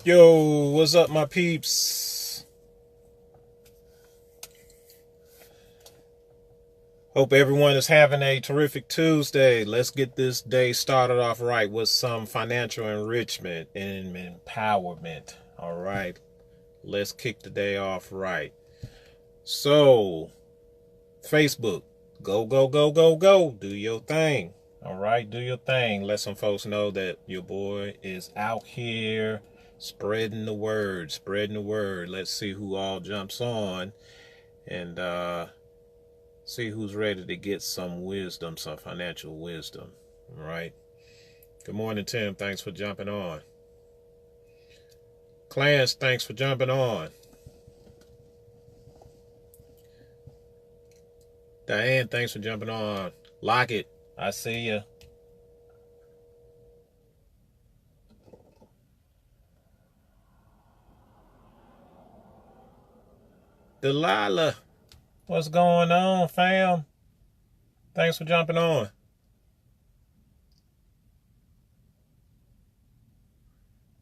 Yo, what's up, my peeps? Hope everyone is having a terrific Tuesday. Let's get this day started off right with some financial enrichment and empowerment. All right, let's kick the day off right. So, Facebook, go, go, go, go, go. Do your thing. All right, do your thing. Let some folks know that your boy is out here spreading the word, spreading the word. Let's see who all jumps on and see who's ready to get some wisdom, some financial wisdom. All right. Good morning, Tim. Thanks for jumping on. Clarence, thanks for jumping on. Diane, thanks for jumping on. Lockett, I see you. Delilah, what's going on, fam? Thanks for jumping on.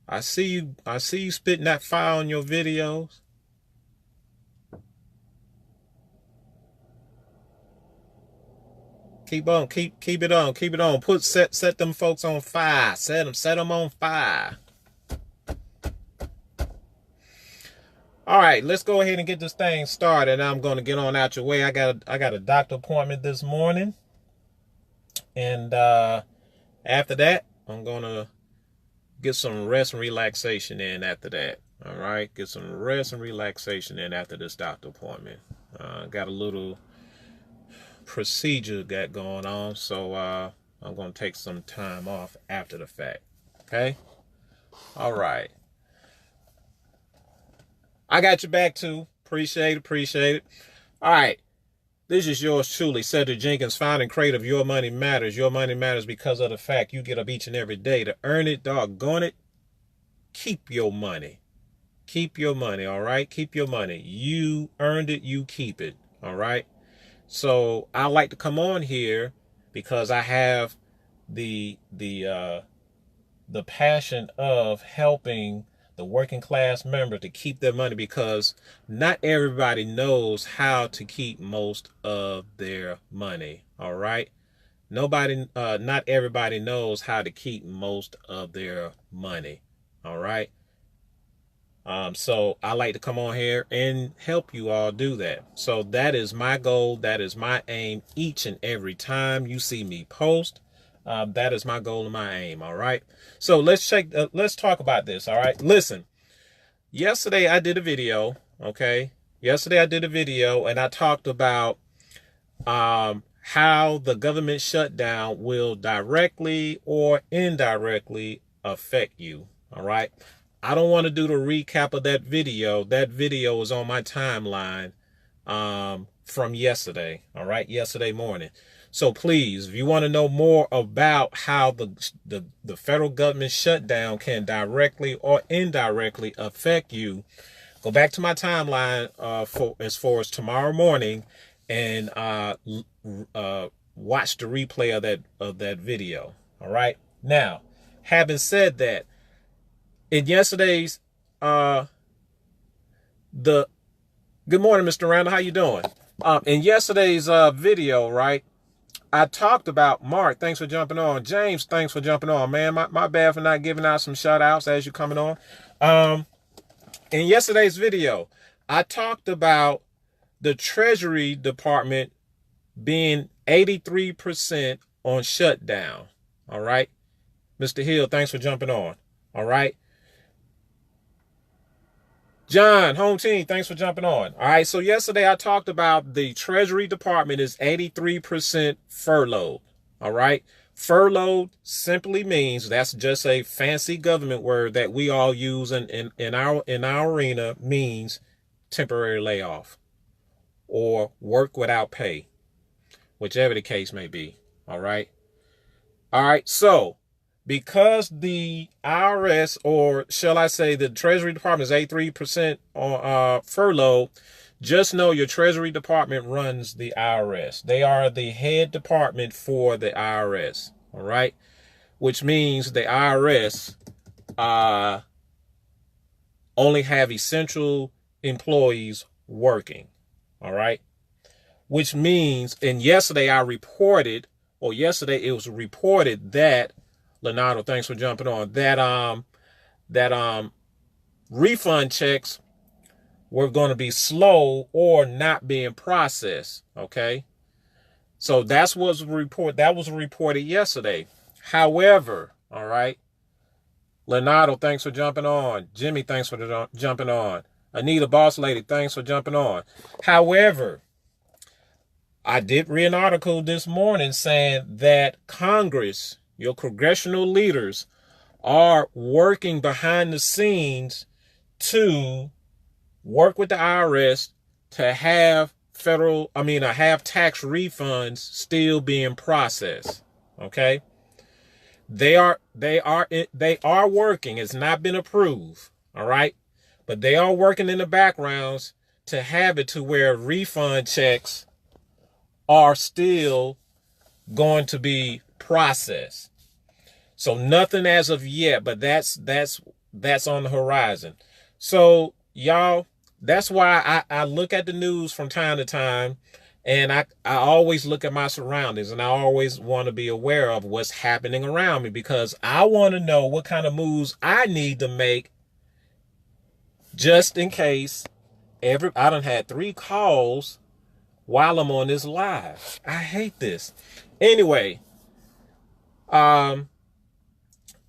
I see you. I see you spitting that fire on your videos. Keep on, keep it on, keep it on. Set them folks on fire. Set them on fire. All right, let's go ahead and get this thing started. I'm going to get on out your way. I got a doctor appointment this morning, and after that, I'm going to get some rest and relaxation in. After that, all right, get some rest and relaxation in after this doctor appointment. Got a little procedure got going on, so I'm going to take some time off after the fact. Okay, all right. I got your back too. Appreciate it. All right. This is yours truly, Cedric Jenkins, founder and creator of Your Money Matters. Your money matters because of the fact you get up each and every day to earn it, doggone it. Keep your money. Keep your money, all right? Keep your money. You earned it, you keep it, all right? So I like to come on here because I have the passion of helping the working class member to keep their money, because not everybody knows how to keep most of their money. All right. Not everybody knows how to keep most of their money. All right. So I like to come on here and help you all do that. So that is my goal. That is my aim each and every time you see me post. That is my goal and my aim. All right. So let's talk about this. All right. Listen, yesterday I did a video. Okay. Yesterday I did a video and I talked about how the government shutdown will directly or indirectly affect you. All right. I don't want to do the recap of that video. That video is on my timeline from yesterday. All right. Yesterday morning. So please, if you want to know more about how the federal government shutdown can directly or indirectly affect you, go back to my timeline for as far as tomorrow morning and watch the replay of that video. All right. Now, having said that, in yesterday's the good morning, Mr. Randall, how you doing? In yesterday's video, right, I talked about Mark. Thanks for jumping on. James, thanks for jumping on, man. My bad for not giving out some shout outs as you're coming on. In yesterday's video, I talked about the Treasury Department being 83% on shutdown. All right. Mr. Hill, thanks for jumping on. All right. John, home team, thanks for jumping on. All right, so yesterday I talked about the Treasury Department is 83% furloughed. All right, furloughed simply means, that's just a fancy government word that we all use in our arena, means temporary layoff or work without pay, whichever the case may be. All right, so because the IRS, or shall I say the Treasury Department, is 83% on furlough, just know your Treasury Department runs the IRS. They are the head department for the IRS. All right. Which means the IRS only have essential employees working. All right. Which means, and yesterday it was reported that, Leonardo, thanks for jumping on, that refund checks were going to be slow or not being processed. Okay. So that was reported yesterday. However, all right, Leonardo, thanks for jumping on. Jimmy, thanks for jumping on. Anita, boss lady, thanks for jumping on. However, I did read an article this morning saying that Congress, your congressional leaders, are working behind the scenes to work with the IRS to have have tax refunds still being processed. Okay. They are working. It's not been approved. All right. But they are working in the backgrounds to have it to where refund checks are still going to be processed. So nothing as of yet, but that's on the horizon. So y'all, that's why I look at the news from time to time, and I always look at my surroundings, and I always want to be aware of what's happening around me, because I want to know what kind of moves I need to make just in case. I done had 3 calls while I'm on this live. I hate this. Anyway, I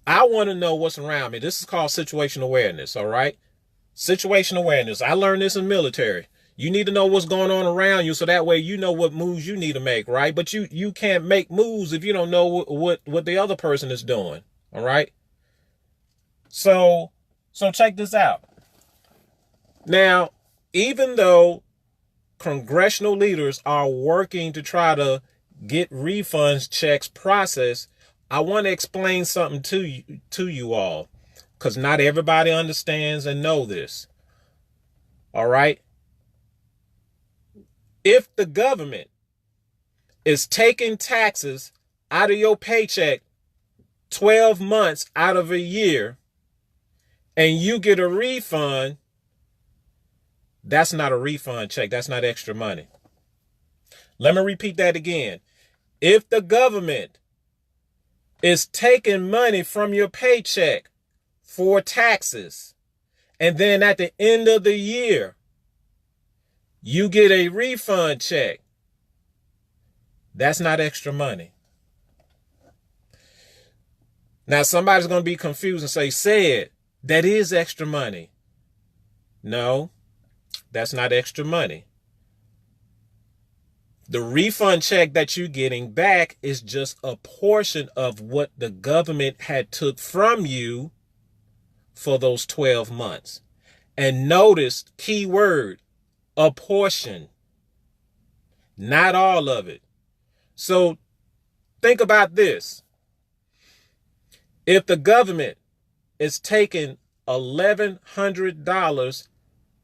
want to know what's around me. This is called situational awareness, all right? Situational awareness. I learned this in military. You need to know what's going on around you, so that way you know what moves you need to make, right? But you can't make moves if you don't know what the other person is doing, all right? So check this out. Now, even though congressional leaders are working to try to get refunds checks processed, I want to explain something to you all, because not everybody understands and know this. All right. If the government is taking taxes out of your paycheck 12 months out of a year and you get a refund, that's not a refund check. That's not extra money. Let me repeat that again. If the government is taking money from your paycheck for taxes, and then at the end of the year, you get a refund check, that's not extra money. Now, somebody's going to be confused and say, "Said, that is extra money." No, that's not extra money. The refund check that you're getting back is just a portion of what the government had took from you for those 12 months. And notice, key word, a portion, not all of it. So think about this. If the government is taking $1,100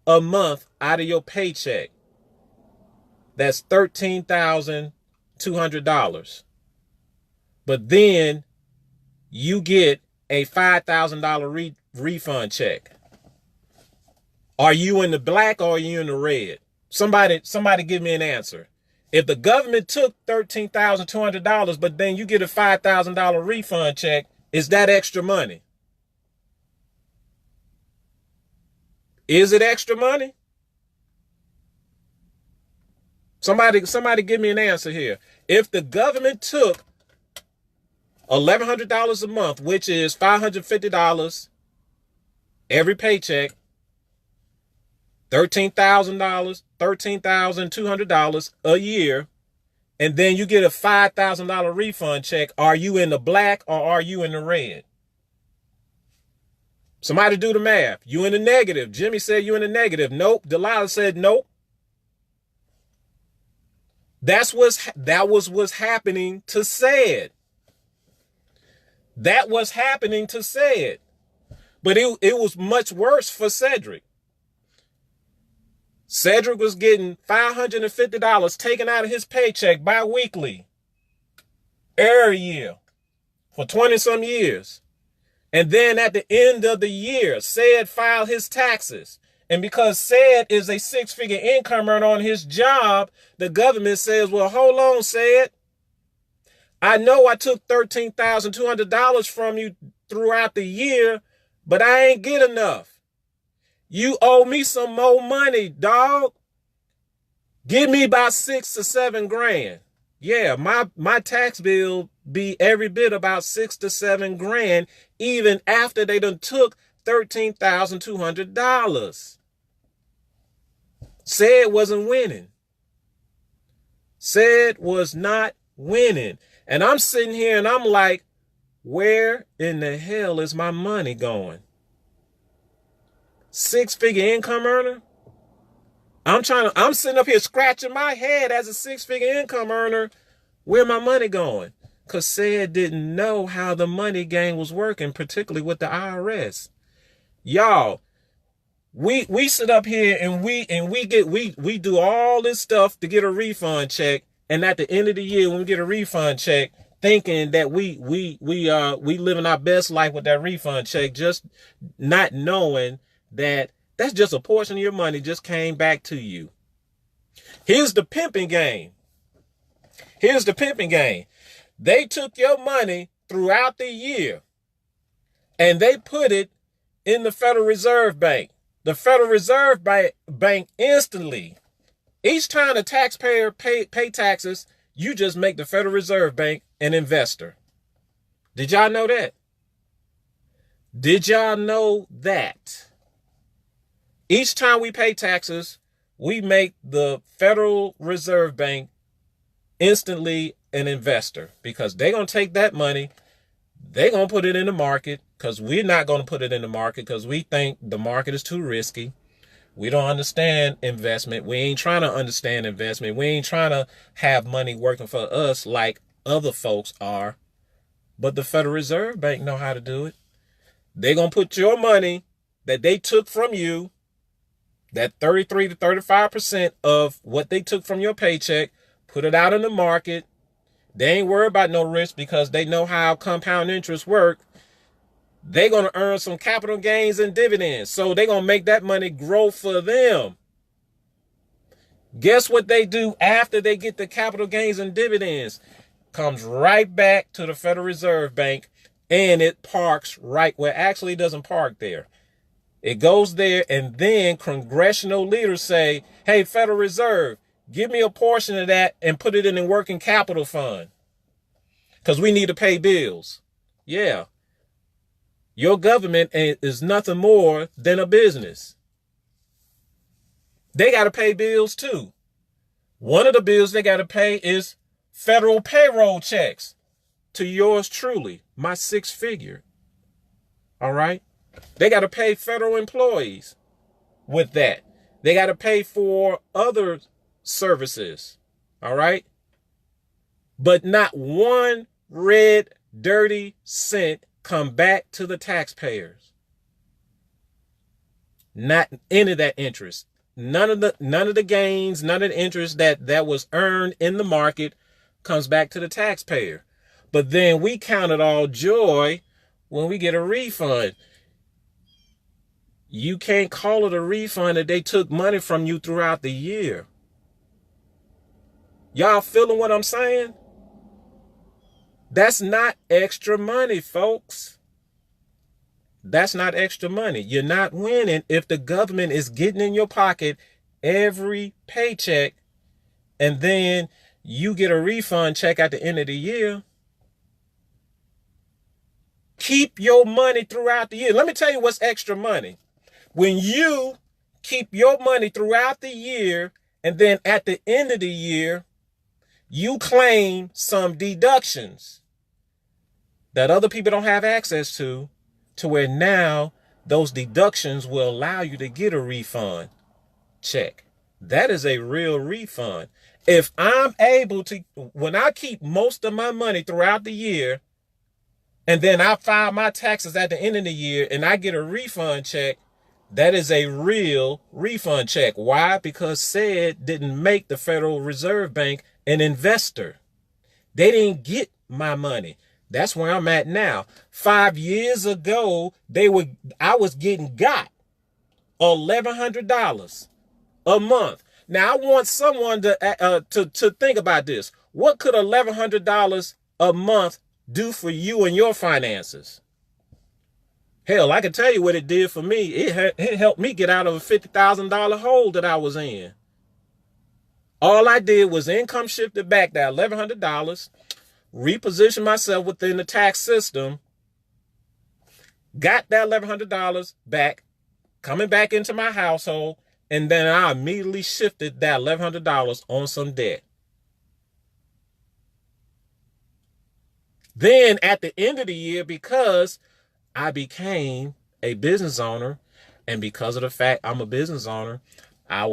a month out of your paycheck, that's $13,200. But then you get a $5,000 refund check. Are you in the black or are you in the red? Somebody give me an answer. If the government took $13,200, but then you get a $5,000 refund check, is that extra money? Is it extra money? Somebody give me an answer here. If the government took $1,100 a month, which is $550 every paycheck, $13,200 a year, and then you get a $5,000 refund check, are you in the black or are you in the red? Somebody do the math. You in the negative. Jimmy said you in the negative. Nope. Delilah said nope. That was what's happening to Said. That was happening to Said. But it was much worse for Cedric. Cedric was getting $550 taken out of his paycheck bi-weekly every year for 20 some years. And then at the end of the year, said filed his taxes. And because said is a six-figure income earner on his job, the government says, well, hold on, said. I know I took $13,200 from you throughout the year, but I ain't get enough. You owe me some more money, dog. Give me about 6 to 7 grand. Yeah, my tax bill be every bit about 6 to 7 grand, even after they done took $13,200. Said wasn't winning. Said was not winning. And I'm sitting here and I'm like, where in the hell is my money going? Six-figure income earner? I'm sitting up here scratching my head as a six-figure income earner. Where my money going? Because said didn't know how the money game was working, particularly with the IRS. Y'all, we sit up here and we do all this stuff to get a refund check, and at the end of the year when we get a refund check, thinking that we living our best life with that refund check, just not knowing that that's just a portion of your money just came back to you. Here's the pimping game. Here's the pimping game. They took your money throughout the year and they put it in the Federal Reserve Bank. The Federal Reserve Bank instantly, each time the taxpayer pay taxes, you just make the Federal Reserve Bank an investor. Did y'all know that? Did y'all know that? Each time we pay taxes, we make the Federal Reserve Bank instantly an investor, because they're going to take that money, they're going to put it in the market, because we're not going to put it in the market because we think the market is too risky. We don't understand investment. We ain't trying to understand investment. We ain't trying to have money working for us like other folks are. But the Federal Reserve Bank know how to do it. They're going to put your money that they took from you, that 33 to 35% of what they took from your paycheck, put it out in the market. They ain't worried about no risk because they know how compound interest work. They're going to earn some capital gains and dividends. So they're going to make that money grow for them. Guess what they do after they get the capital gains and dividends? Comes right back to the Federal Reserve Bank, and it parks right where actually it doesn't park there. It goes there, and then congressional leaders say, hey, Federal Reserve, give me a portion of that and put it in a working capital fund because we need to pay bills. Yeah. Your government is nothing more than a business. They got to pay bills too. One of the bills they got to pay is federal payroll checks to yours truly, my six-figure. All right? They got to pay federal employees with that. They got to pay for other services. All right? But not one red, dirty cent come back to the taxpayers. Not any of that interest. None of the gains, none of the interest that was earned in the market comes back to the taxpayer. But then we count it all joy when we get a refund. You can't call it a refund if they took money from you throughout the year. Y'all feeling what I'm saying? That's not extra money, folks. That's not extra money. You're not winning if the government is getting in your pocket every paycheck and then you get a refund check at the end of the year. Keep your money throughout the year. Let me tell you what's extra money. When you keep your money throughout the year and then at the end of the year, you claim some deductions that other people don't have access to where now those deductions will allow you to get a refund check. That is a real refund. If I'm able to, when I keep most of my money throughout the year, and then I file my taxes at the end of the year and I get a refund check, that is a real refund check. Why? Because said didn't make the Federal Reserve Bank an investor. They didn't get my money. That's where I'm at now. 5 years ago, I was getting got $1,100 a month. Now I want someone to think about this. What could $1,100 a month do for you and your finances? Hell, I can tell you what it did for me. It helped me get out of a $50,000 hole that I was in. All I did was income shifted back that $1,100, reposition myself within the tax system, got that $1,100 back, coming back into my household, and then I immediately shifted that $1,100 on some debt. Then at the end of the year, because I became a business owner, and because of the fact I'm a business owner, I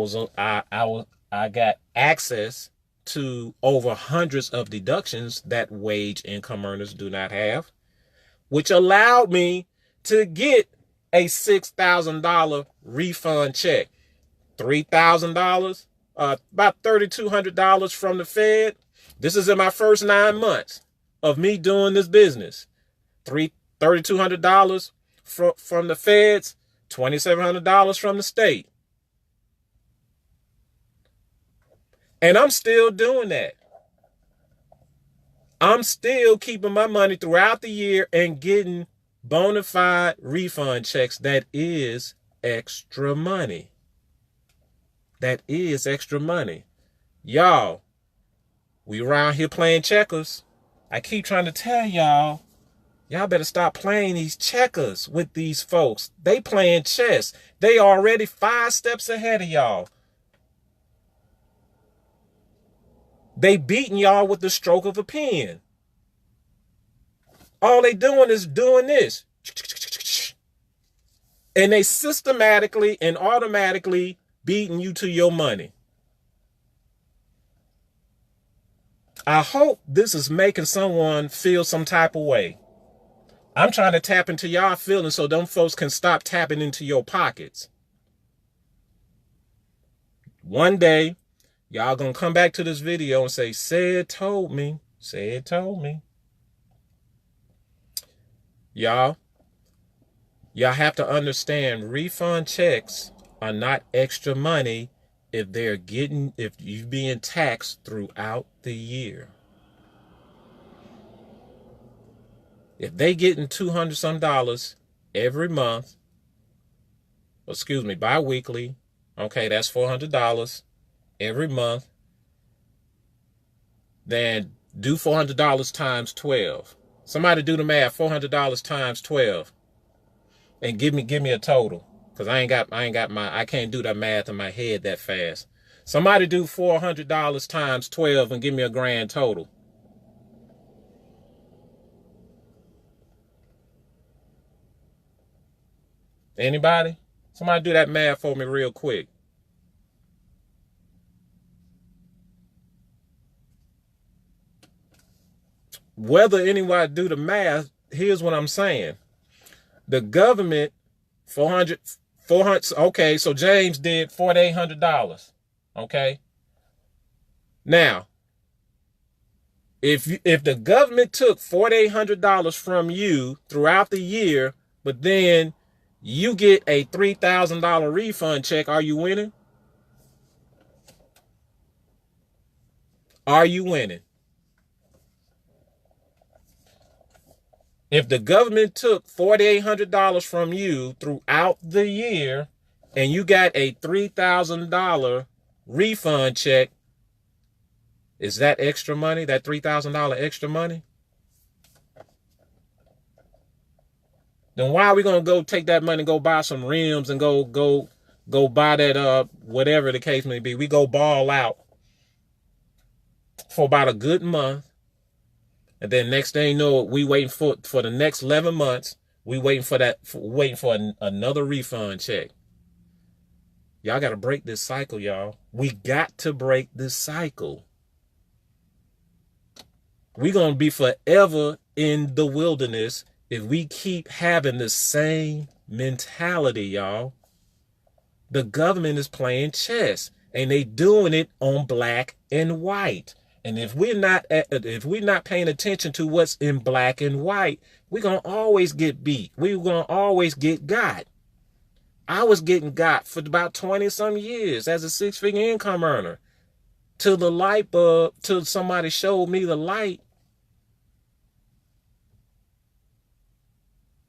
got access to over hundreds of deductions that wage income earners do not have, which allowed me to get a $6,000 refund check. $3,000, about $3,200 from the Fed. This is in my first 9 months of me doing this business. $3,200 from the Feds, $2,700 from the state. And I'm still doing that. I'm still keeping my money throughout the year and getting bona fide refund checks. That is extra money. That is extra money. Y'all, we around here playing checkers. I keep trying to tell y'all better stop playing these checkers with these folks. They playing chess. They already 5 steps ahead of y'all. They beating y'all with the stroke of a pen. All they doing is doing this. And they systematically and automatically beating you to your money. I hope this is making someone feel some type of way. I'm trying to tap into y'all feelings so them folks can stop tapping into your pockets. One day, y'all gonna come back to this video and say, said told me, said told me. Y'all have to understand, refund checks are not extra money if you're being taxed throughout the year. If they getting $200 some every month, bi-weekly, okay, that's $400 every month, then do $400 times 12. Somebody do the math, $400 times 12, and give me a total, because I can't do that math in my head that fast. Somebody do $400 times 12 and give me a grand total. Anybody? Somebody do that math for me real quick. Whether anyone do the math, here's what I'm saying. The government, 400, okay, so James did $4,800, okay? Now, if the government took $4,800 from you throughout the year, but then you get a $3,000 refund check, are you winning? Are you winning? If the government took $4,800 from you throughout the year and you got a $3,000 refund check, is that extra money, that $3,000 extra money? Then why are we going to go take that money and go buy some rims and go buy that, whatever the case may be? We go ball out for about a good month. And then next thing you know, we waiting for the next 11 months, we waiting for another refund check. Y'all got to break this cycle, y'all. We got to break this cycle. We're going to be forever in the wilderness if we keep having the same mentality, y'all. The government is playing chess, and they doing it on black and white. And if we're not paying attention to what's in black and white, we're gonna always get beat. We're gonna always get got. I was getting got for about 20 some years as a 6-figure income earner. Till the light bulb, till somebody showed me the light.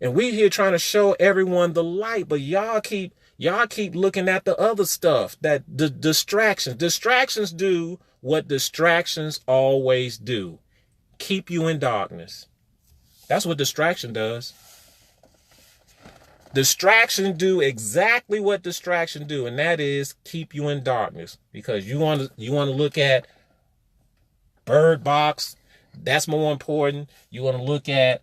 And we here trying to show everyone the light, but y'all keep looking at the other stuff, that the distractions. Distractions do what distractions always do. Keep you in darkness. That's what distraction does. Distraction do exactly what distraction do, and that is keep you in darkness, because you want to look at Bird Box. That's more important. You want to look at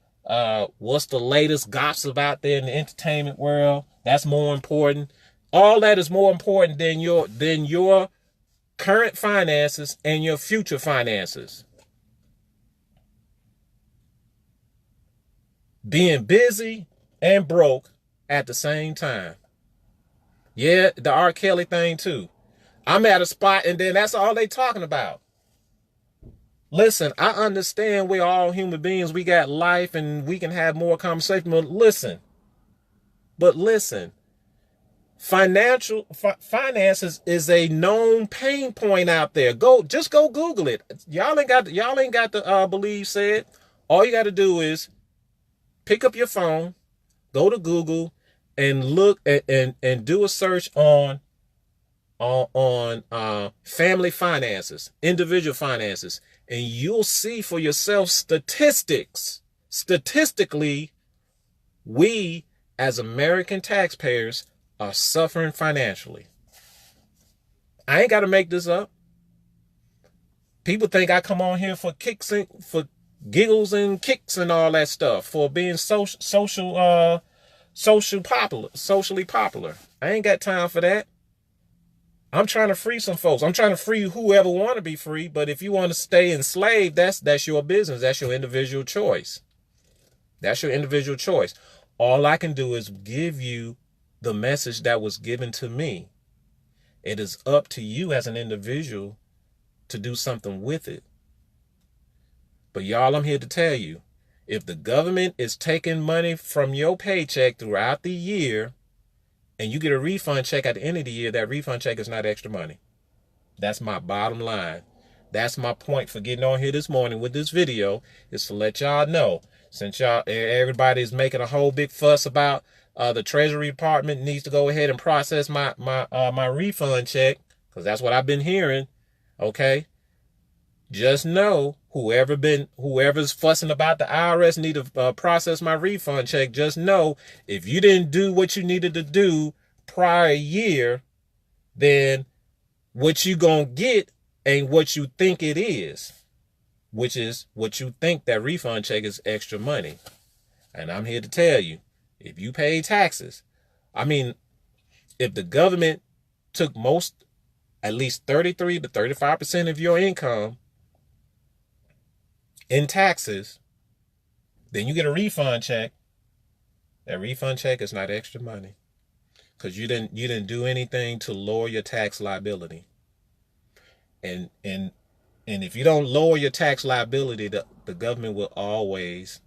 what's the latest gossip out there in the entertainment world. That's more important. All that is more important than your current finances and your future finances. Being busy and broke at the same time. Yeah, the R. Kelly thing too. I'm at a spot and then that's all they talking about. Listen, I understand we're all human beings. We got life and we can have more conversation. But listen, finances is a known pain point out there. Just go Google it. Y'all ain't got to believe said. All you got to do is pick up your phone, go to Google, and look and do a search on family finances, individual finances, and you'll see for yourself statistically, we as American taxpayers are suffering financially. I ain't got to make this up. People think I come on here for giggles and kicks and all that stuff, for being socially popular. I ain't got time for that. I'm trying to free some folks. I'm trying to free whoever want to be free. But if you want to stay enslaved, that's your business. That's your individual choice. That's your individual choice. All I can do is give you the message that was given to me. It is up to you as an individual to do something with it. But y'all, I'm here to tell you, if the government is taking money from your paycheck throughout the year and you get a refund check at the end of the year, that refund check is not extra money. That's my bottom line. That's my point for getting on here this morning with this video, is to let y'all know, since everybody's making a whole big fuss about the Treasury Department needs to go ahead and process my refund check, because that's what I've been hearing. Okay, just know whoever's fussing about the IRS need to process my refund check. Just know, if you didn't do what you needed to do prior year, then what you gonna get ain't what you think it is, which is what you think that refund check is extra money. And I'm here to tell you, if you pay taxes, if the government took at least 33 to 35% of your income in taxes, then you get a refund check. That refund check is not extra money, because you didn't do anything to lower your tax liability. And if you don't lower your tax liability, the government will always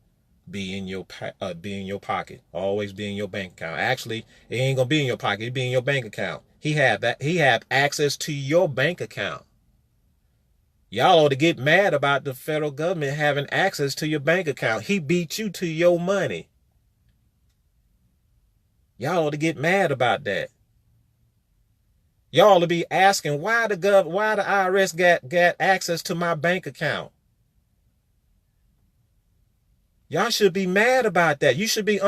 be in your pocket, always be in your bank account. Actually, it ain't gonna be in your pocket; it be in your bank account. He have access to your bank account. Y'all ought to get mad about the federal government having access to your bank account. He beat you to your money. Y'all ought to get mad about that. Y'all ought to be asking, why the IRS got access to my bank account? Y'all should be mad about that. You should be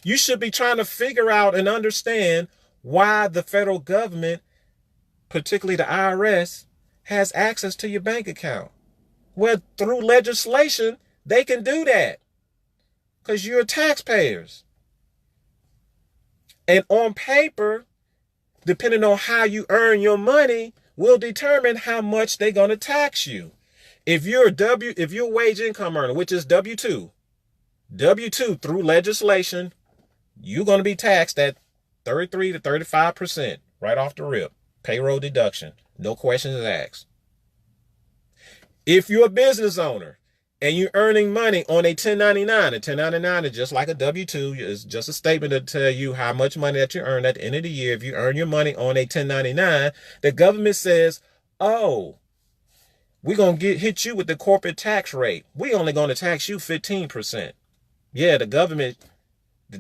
you should be trying to figure out and understand why the federal government, particularly the IRS, has access to your bank account. Well, through legislation, they can do that, because you're taxpayers. And on paper, depending on how you earn your money, will determine how much they're going to tax you. If you're a wage income earner, which is W-2 through legislation, you're going to be taxed at 33 to 35% right off the rip. Payroll deduction. No questions asked. If you're a business owner and you're earning money on a 1099, a 1099 is just like a W-2. It's just a statement to tell you how much money that you earn at the end of the year. If you earn your money on a 1099, the government says, oh, we're going to hit you with the corporate tax rate. We only going to tax you 15%. Yeah, the government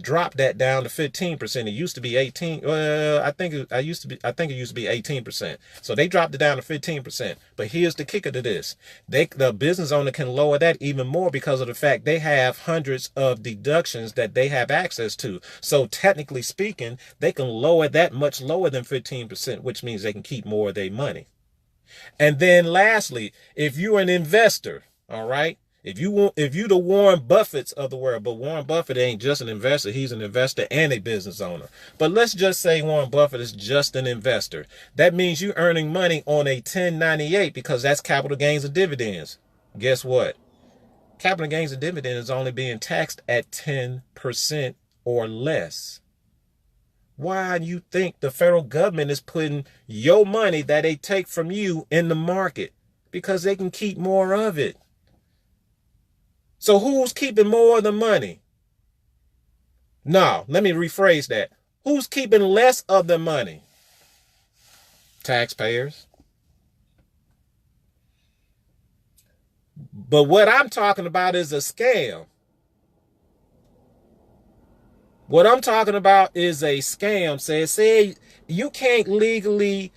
dropped that down to 15%. It used to be 18. Well, I think it used to be 18%. So they dropped it down to 15%. But here's the kicker to this. The business owner can lower that even more because of the fact they have hundreds of deductions that they have access to. So technically speaking, they can lower that much lower than 15%, which means they can keep more of their money. And then lastly, if you're an investor, all right, if you the Warren Buffetts of the world, but Warren Buffett ain't just an investor, he's an investor and a business owner. But let's just say Warren Buffett is just an investor. That means you're earning money on a 1098 because that's capital gains and dividends. Guess what? Capital gains and dividends is only being taxed at 10% or less. Why do you think the federal government is putting your money that they take from you in the market? Because they can keep more of it. So who's keeping more of the money? No, let me rephrase that. Who's keeping less of the money? Taxpayers. But what I'm talking about is a scam. What I'm talking about is a scam. Say you can't legally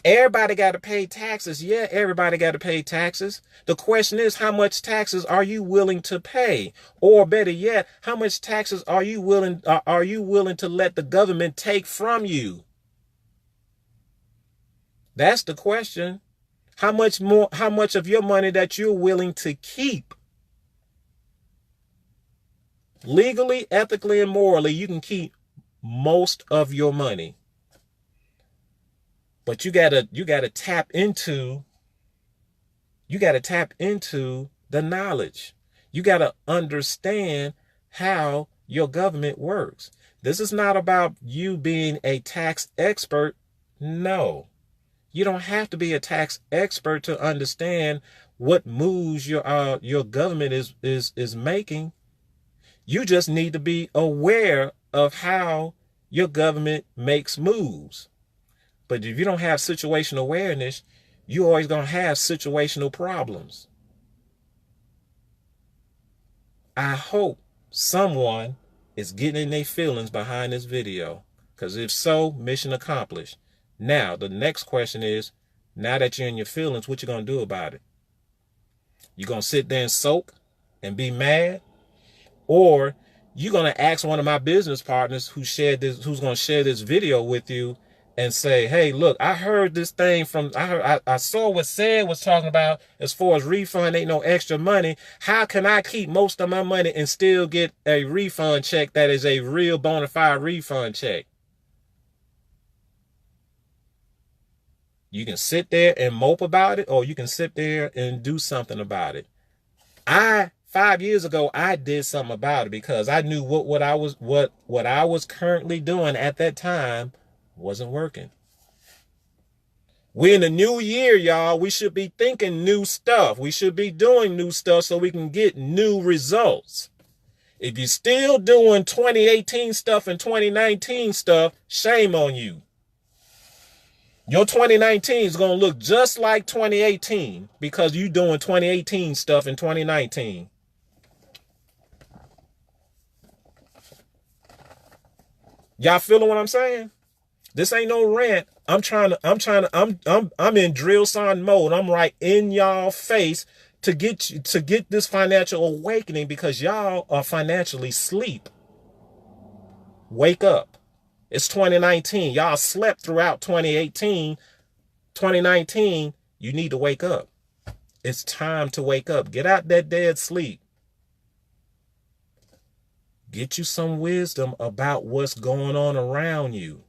everybody got to pay taxes. Yeah, everybody got to pay taxes. The question is, how much taxes are you willing to pay? Or better yet, how much taxes are you willing to let the government take from you? That's the question. How much of your money that you're willing to keep? Legally, ethically, and morally, you can keep most of your money. But you gotta tap into the knowledge. You gotta understand how your government works. This is not about you being a tax expert. No. You don't have to be a tax expert to understand what moves your government is making. You just need to be aware of how your government makes moves. But if you don't have situational awareness, you're always going to have situational problems. I hope someone is getting in their feelings behind this video, because if so, mission accomplished. Now, the next question is, now that you're in your feelings, what you going to do about it? You going to sit there and sulk and be mad? Or you're going to ask one of my business partners who's going to share this video with you and say, hey, look, I heard this thing I saw what Said was talking about as far as refund ain't no extra money. How can I keep most of my money and still get a refund check that is a real bona fide refund check? You can sit there and mope about it, or you can sit there and do something about it. 5 years ago, I did something about it because I knew what I was currently doing at that time wasn't working. We're in a new year, y'all. We should be thinking new stuff. We should be doing new stuff so we can get new results. If you're still doing 2018 stuff and 2019 stuff, shame on you. Your 2019 is going to look just like 2018 because you're doing 2018 stuff in 2019. Y'all feeling what I'm saying? This ain't no rant. I'm in drill sergeant mode. I'm right in y'all face to get this financial awakening because y'all are financially asleep. Wake up. It's 2019. Y'all slept throughout 2018. 2019, you need to wake up. It's time to wake up. Get out that dead sleep. Get you some wisdom about what's going on around you.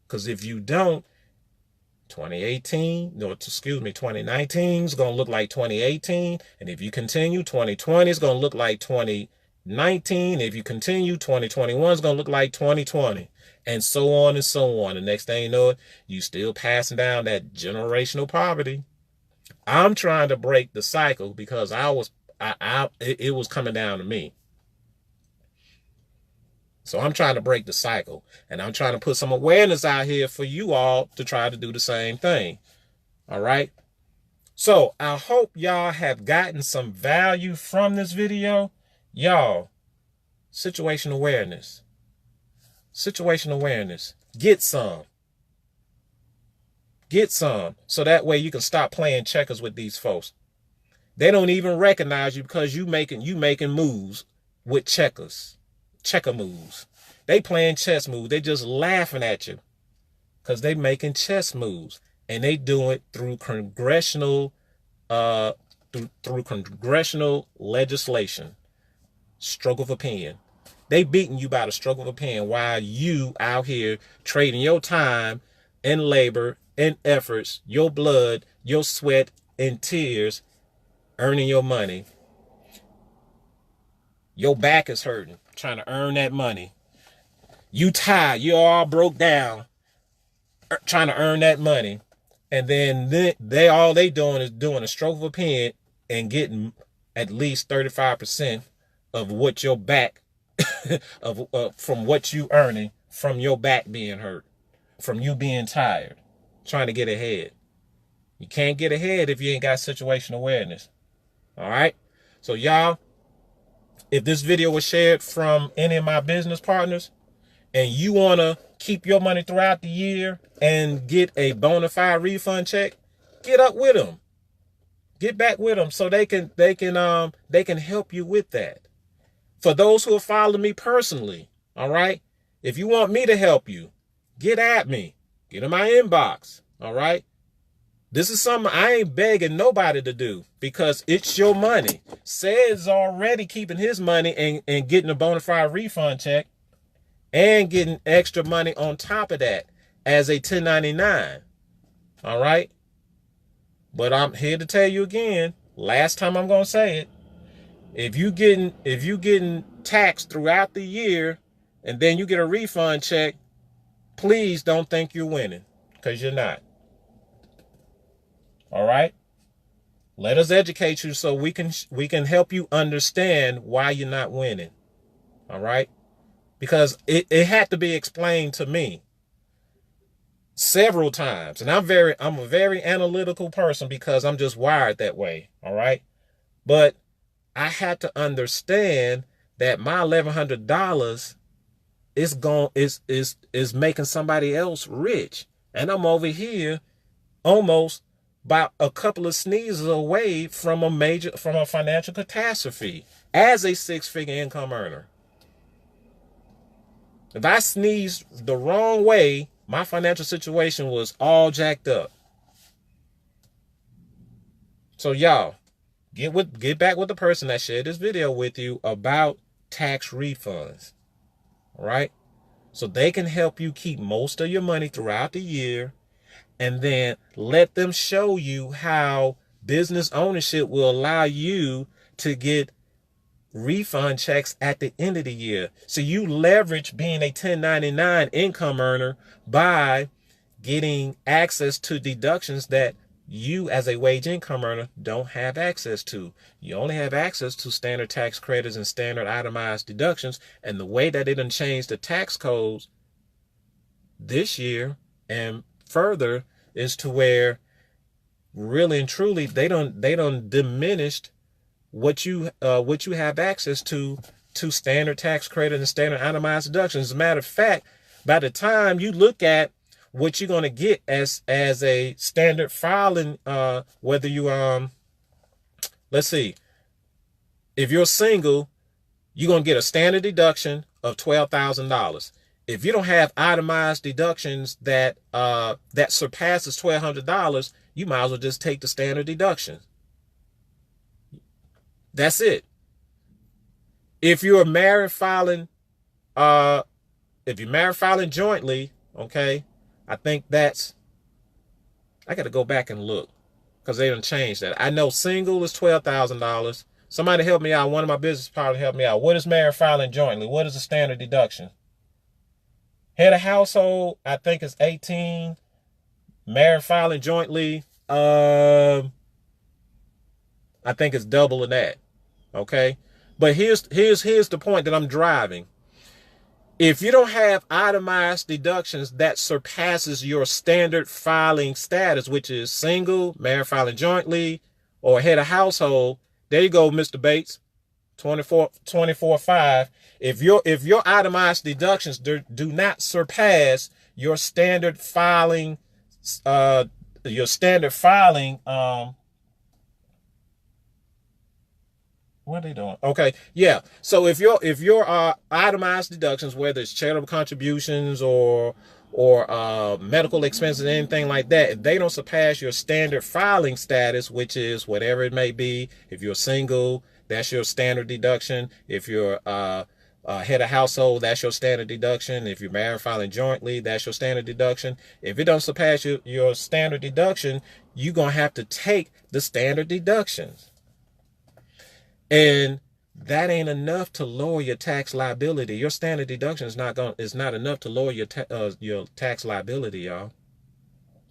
Because if you don't, 2019 is going to look like 2018. And if you continue, 2020 is going to look like 2019. If you continue, 2021 is going to look like 2020. And so on and so on. The next thing you know, you still passing down that generational poverty. I'm trying to break the cycle because it was coming down to me. So I'm trying to break the cycle, and I'm trying to put some awareness out here for you all to try to do the same thing. All right. So I hope y'all have gotten some value from this video. Y'all, situation awareness. Situation awareness. Get some. Get some. So that way you can stop playing checkers with these folks. They don't even recognize you because you making moves with checkers. Checker moves. They playing chess moves. They just laughing at you because they making chess moves. And they do it through congressional through congressional legislation. Stroke of a pen. They beating you by the stroke of a pen while you out here trading your time and labor and efforts, your blood, your sweat and tears, earning your money. Your back is hurting, trying to earn that money. You tired, you all broke down, trying to earn that money. And then all they doing is doing a stroke of a pen and getting at least 35% of what your back from what you earning from your back being hurt, from you being tired, trying to get ahead. You can't get ahead if you ain't got situation awareness. All right. So y'all, if this video was shared from any of my business partners and you want to keep your money throughout the year and get a bona fide refund check, get up with them. Get back with them so they can help you with that. For those who have followed me personally, all right? If you want me to help you, get at me. Get in my inbox, all right? This is something I ain't begging nobody to do because it's your money. Said's already keeping his money and getting a bona fide refund check and getting extra money on top of that as a 1099, all right? But I'm here to tell you again, last time I'm going to say it, if you getting taxed throughout the year and then you get a refund check, please don't think you're winning because you're not. All right? Let us educate you so we can help you understand why you're not winning. All right? Because it had to be explained to me several times. And I'm a very analytical person because I'm just wired that way. All right? But I had to understand that my $1,100 is making somebody else rich. And I'm over here almost about a couple of sneezes away from a financial catastrophe as a six-figure income earner. If I sneezed the wrong way, my financial situation was all jacked up. So y'all, get back with the person that shared this video with you about tax refunds. All right? So they can help you keep most of your money throughout the year, and then let them show you how business ownership will allow you to get refund checks at the end of the year. So you leverage being a 1099 income earner by getting access to deductions that you as a wage income earner don't have access to. You only have access to standard tax credits and standard itemized deductions. And the way that it done changed the tax codes this year and further is to where really and truly they don't diminished what you have access to standard tax credit and standard itemized deductions. As a matter of fact, by the time you look at what you're going to get as a standard filing, whether you let's see, if you're single, you're going to get a standard deduction of $12,000. If you don't have itemized deductions that surpasses $1,200, you might as well just take the standard deduction. That's it. If you're married filing jointly, okay, I think I got to go back and look because they done changed that. I know single is $12,000. Somebody help me out. One of my business partners help me out. What is married filing jointly? What is the standard deduction? Head of household, I think it's 18. Married filing jointly, I think it's double of that. Okay. But here's the point that I'm driving. If you don't have itemized deductions that surpasses your standard filing status, which is single, married filing jointly, or head of household, there you go, Mr. Bates, 24.5. If your itemized deductions do not surpass your standard filing, uh, your standard filing, what are they doing? Okay, yeah. So if your itemized deductions, whether it's charitable contributions or medical expenses, anything like that, if they don't surpass your standard filing status, which is whatever it may be, if you're single, that's your standard deduction. If you're head of household, that's your standard deduction. If you're married filing jointly, that's your standard deduction. If it don't surpass your standard deduction, you're gonna have to take the standard deductions. And that ain't enough to lower your tax liability. Your standard deduction is not enough to lower your tax liability, y'all.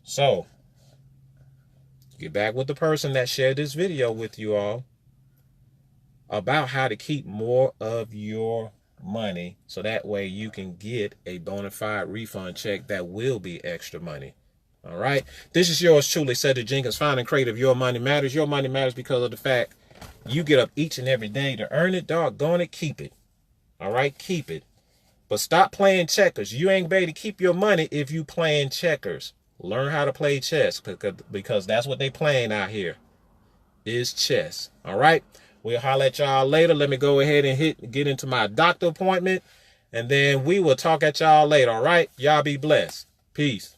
So, get back with the person that shared this video with you all about how to keep more of your money, so that way you can get a bona fide refund check that will be extra money. All right. This is yours truly, Cedric Jenkins, founder and creator of Your Money Matters. Your money matters because of the fact you get up each and every day to earn it. Doggone it, keep it. All right, keep it. But stop playing checkers. You ain't ready to keep your money if you playing checkers. Learn how to play chess, because that's what they playing out here, is chess. All right. We'll holler at y'all later. Let me go ahead and get into my doctor appointment, and then we will talk at y'all later. All right. Y'all be blessed. Peace.